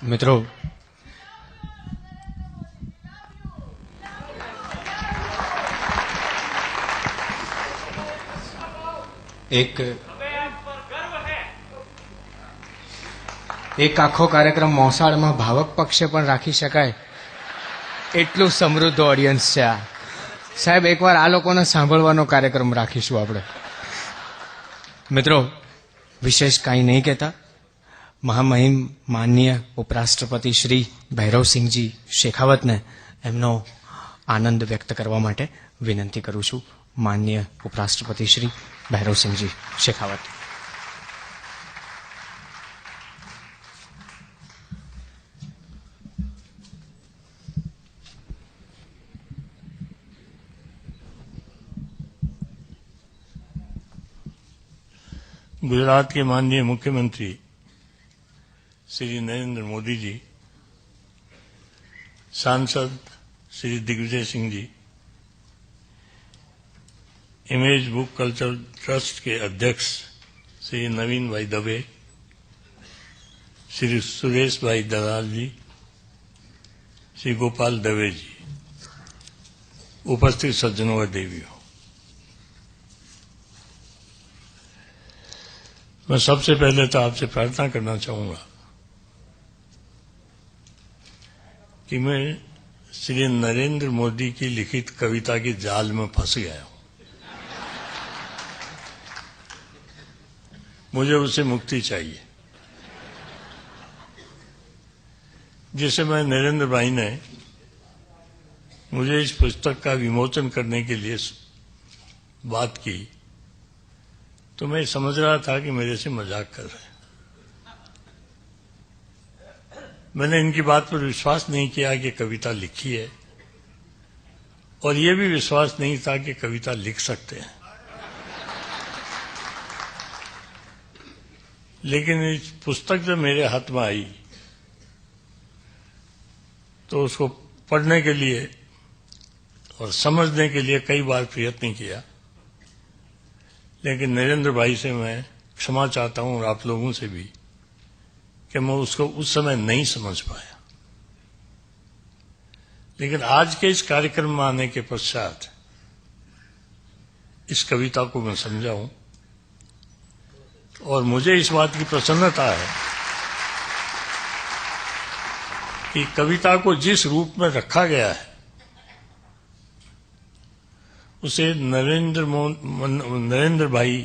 मित्रों, એક આખો કાર્યક્રમ મોસાળમાં ભાવક પક્ષે પણ રાખી શકાય એટલું સમૃદ્ધ ઓડિયન્સ છે આ. સાહેબ, એકવાર આ લોકોને સાંભળવાનો કાર્યક્રમ રાખીશું આપણે. મિત્રો, વિશેષ કાંઈ નહીં કહેતા, મહામહિમ માનનીય ઉપરાષ્ટ્રપતિ શ્રી ભૈરવસિંહજી શેખાવતને એમનો આનંદ વ્યક્ત કરવા માટે વિનંતી કરું છું. માનનીય ઉપરાષ્ટ્રપતિ શ્રી ભૈરવસિંહજી શેખાવત. गुजरात के माननीय मुख्यमंत्री श्री नरेंद्र मोदी जी, सांसद Shri Digvijay Singh ji, image book culture trust के अध्यक्ष श्री नवीन भाई दवे, श्री सुरेश भाई दलाल जी, श्री गोपाल दवे जी, उपस्थित सज्जनों व देवियों, मैं सबसे पहले तो आपसे प्रार्थना करना चाहूंगा कि मैं श्री नरेंद्र मोदी की लिखित कविता की जाल में फंस गया हूं. मुझे उससे मुक्ति चाहिए. जिस समय नरेंद्र भाई ने मुझे इस पुस्तक का विमोचन करने के लिए बात की तो मैं समझ रहा था कि मेरे से मजाक कर रहे हैं. मैंने इनकी बात पर विश्वास नहीं किया कि कविता लिखी है, और यह भी विश्वास नहीं था कि कविता लिख सकते हैं. लेकिन इस पुस्तक जब मेरे हाथ में आई तो उसको पढ़ने के लिए और समझने के लिए कई बार प्रयत्न किया, लेकिन नरेंद्र भाई से मैं क्षमा चाहता हूं और आप लोगों से भी कि मैं उसको उस समय नहीं समझ पाया. लेकिन आज के इस कार्यक्रम में आने के पश्चात इस कविता को मैं समझा हूं, और मुझे इस बात की प्रसन्नता है कि कविता को जिस रूप में रखा गया है उसे नरेंद्र भाई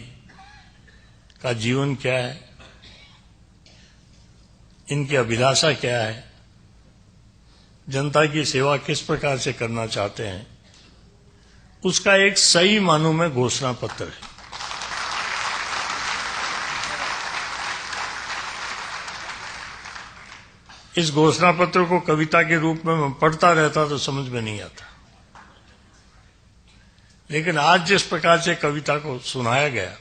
का जीवन क्या है, इनकी अभिलाषा क्या है, जनता की सेवा किस प्रकार से करना चाहते हैं, उसका एक सही मानों में घोषणा पत्र है. इस घोषणा पत्र को कविता के रूप में मैं पढ़ता रहता तो समझ में नहीं आता, लेकिन आज जिस प्रकार से कविता को सुनाया गया,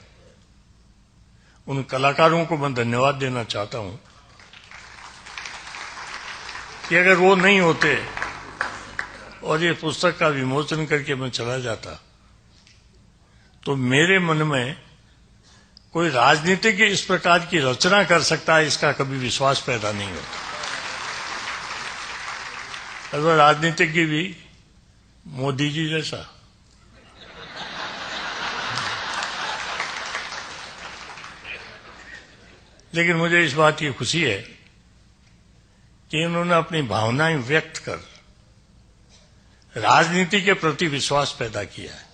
उन कलाकारों को मैं धन्यवाद देना चाहता हूं कि अगर वो नहीं होते और ये पुस्तक का विमोचन करके मैं चला जाता तो मेरे मन में कोई राजनीतिक इस प्रकार की रचना कर सकता है, इसका कभी विश्वास पैदा नहीं होता. अगर राजनीतिज्ञ भी मोदी जी जैसा, लेकिन मुझे इस बात की खुशी है कि इन्होंने अपनी भावनाएं व्यक्त कर राजनीति के प्रति विश्वास पैदा किया है.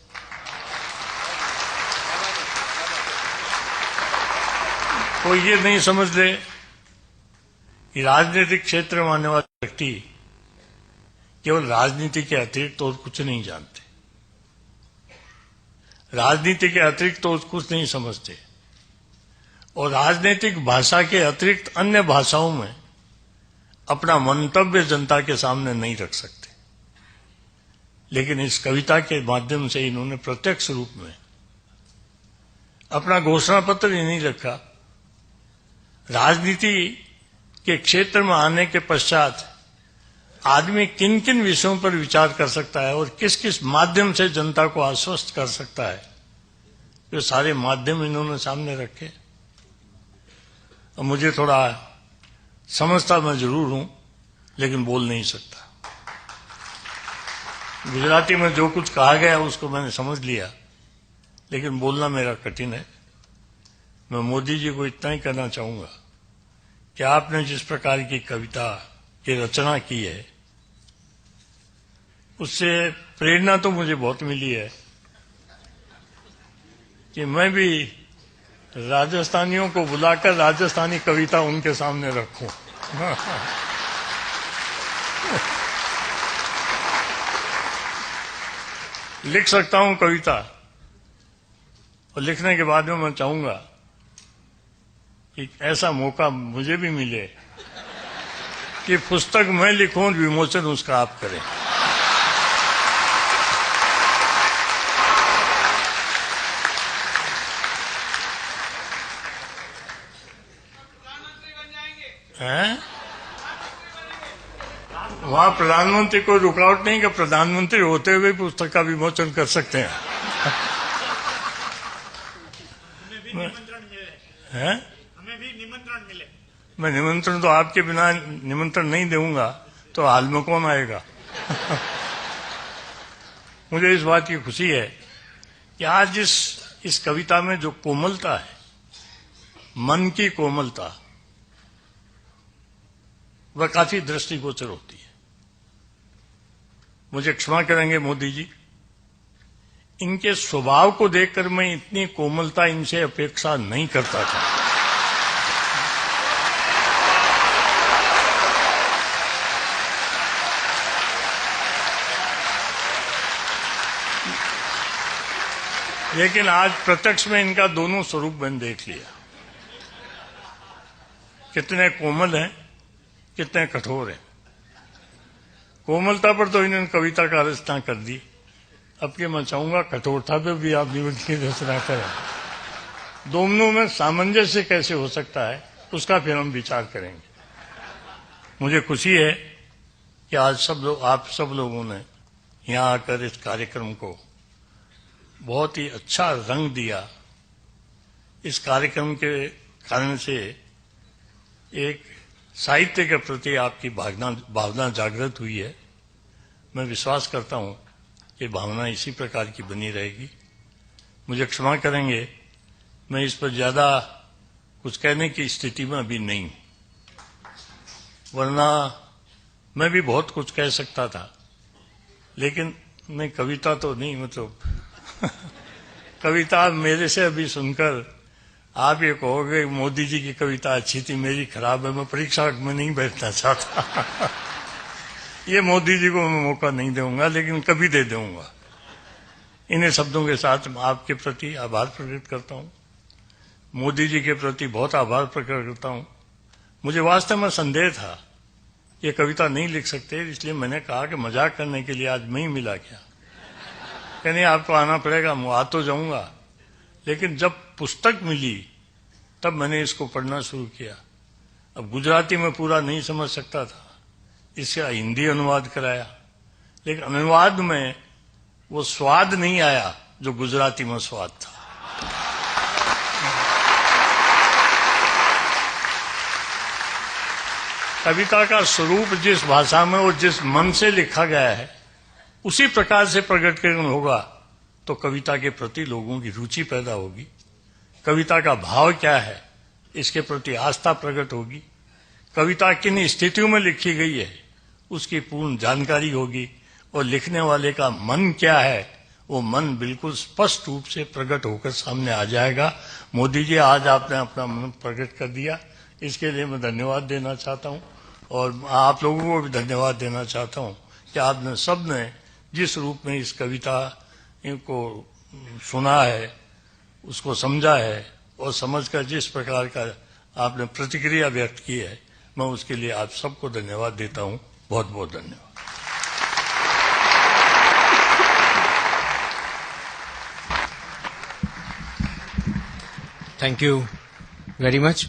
कोई ये नहीं समझ ले कि राजनीतिक क्षेत्र में आने वाले व्यक्ति केवल राजनीति के अतिरिक्त और कुछ नहीं जानते, राजनीति के अतिरिक्त और कुछ नहीं समझते, और राजनीतिक भाषा के अतिरिक्त अन्य भाषाओं में अपना मंतव्य जनता के सामने नहीं रख सकते. लेकिन इस कविता के माध्यम से इन्होंने प्रत्यक्ष रूप में अपना घोषणा पत्र ही नहीं रखा, राजनीति के क्षेत्र में आने के पश्चात आदमी किन किन विषयों पर विचार कर सकता है और किस किस माध्यम से जनता को आश्वस्त कर सकता है, ये सारे माध्यम इन्होंने सामने रखे. और मुझे थोड़ा समझता मैं जरूर हूं, लेकिन बोल नहीं सकता। गुजराती में जो कुछ कहा गया उसको मैंने समझ लिया, लेकिन बोलना मेरा कठिन है। मैं मोदी जी को इतना ही कहना चाहूंगा कि आपने जिस प्रकार की कविता की रचना की है, उससे प्रेरणा तो मुझे बहुत मिली है कि मैं भी राजस्थानियों को बुलाकर राजस्थानी कविता उनके सामने रखूं। लिख सकता हूं कविता, और लिखने के बाद में मैं चाहूंगा कि ऐसा मौका मुझे भी मिले कि पुस्तक मैं लिखूं और विमोचन उसका आप करें। हैं? वहां प्रधानमंत्री को रुकावट नहीं कि प्रधानमंत्री होते हुए पुस्तक का विमोचन कर सकते हैं। हैं? हमें भी निमंत्रण मिले। मैं निमंत्रण तो आपके बिना निमंत्रण नहीं दूंगा, तो हाल में कौन आएगा? मुझे इस बात की खुशी है कि आज इस कविता में जो कोमलता है, मन की कोमलता, वह काफी दृष्टिगोचर होती है। मुझे क्षमा करेंगे मोदी जी, इनके स्वभाव को देखकर मैं इतनी कोमलता इनसे अपेक्षा नहीं करता था। लेकिन आज प्रत्यक्ष में इनका दोनों स्वरूप मैंने देख लिया, कितने कोमल हैं, कितने कठोर हैं। कोमलता पर तो इन्होंने कविता का रचना कर दी, अब के मैं चाहूंगा कठोरता पे भी आप निबंध की रचना करें। दोनों में सामंजस्य कैसे हो सकता है, उसका फिर हम विचार करेंगे। मुझे खुशी है कि आज आप सब लोगों ने यहाँ आकर इस कार्यक्रम को बहुत ही अच्छा रंग दिया। इस कार्यक्रम के कारण से एक साहित्य के प्रति आपकी भावना जागृत हुई है। मैं विश्वास करता हूं कि भावना इसी प्रकार की बनी रहेगी। मुझे क्षमा करेंगे, मैं इस पर ज्यादा कुछ कहने की स्थिति में अभी नहीं हूं, वरना मैं भी बहुत कुछ कह सकता था, लेकिन मैं कविता तो नहीं, मतलब कविता मेरे से अभी सुनकर आप ये कहोगे मोदी जी की कविता अच्छी थी, मेरी खराब है, मैं परीक्षा में नहीं बैठना चाहता। ये मोदी जी को मैं मौका नहीं दूंगा, लेकिन कभी दे दूंगा। इन्हीं शब्दों के साथ आपके प्रति आभार प्रकट करता हूं, मोदी जी के प्रति बहुत आभार प्रकट करता हूं। मुझे वास्तव में संदेह था ये कविता नहीं लिख सकते, इसलिए मैंने कहा कि मजाक करने के लिए आज मैं ही मिला क्या, कहने आपको आना पड़ेगा, मैं आ तो जाऊंगा। लेकिन जब पुस्तक मिली तब मैंने इसको पढ़ना शुरू किया। अब गुजराती में पूरा नहीं समझ सकता था, इसका हिंदी अनुवाद कराया, लेकिन अनुवाद में वो स्वाद नहीं आया जो गुजराती में स्वाद था। कविता का स्वरूप जिस भाषा में और जिस मन से लिखा गया है उसी प्रकार से प्रकटीकरण होगा तो कविता के प्रति लोगों की रुचि पैदा होगी। कविता का भाव क्या है इसके प्रति आस्था प्रकट होगी। कविता किन स्थितियों में लिखी गई है उसकी पूर्ण जानकारी होगी, और लिखने वाले का मन क्या है वो मन बिल्कुल स्पष्ट रूप से प्रकट होकर सामने आ जाएगा। मोदी जी, आज आपने अपना मन प्रकट कर दिया, इसके लिए मैं धन्यवाद देना चाहता हूं, और आप लोगों को भी धन्यवाद देना चाहता हूं कि आपने सबने जिस रूप में इस कविता को सुना है, उसको समझा है, और समझकर जिस प्रकार का आपने प्रतिक्रिया व्यक्त की है, मैं उसके लिए आप सबको धन्यवाद देता हूं। बहुत बहुत धन्यवाद। Thank you very much.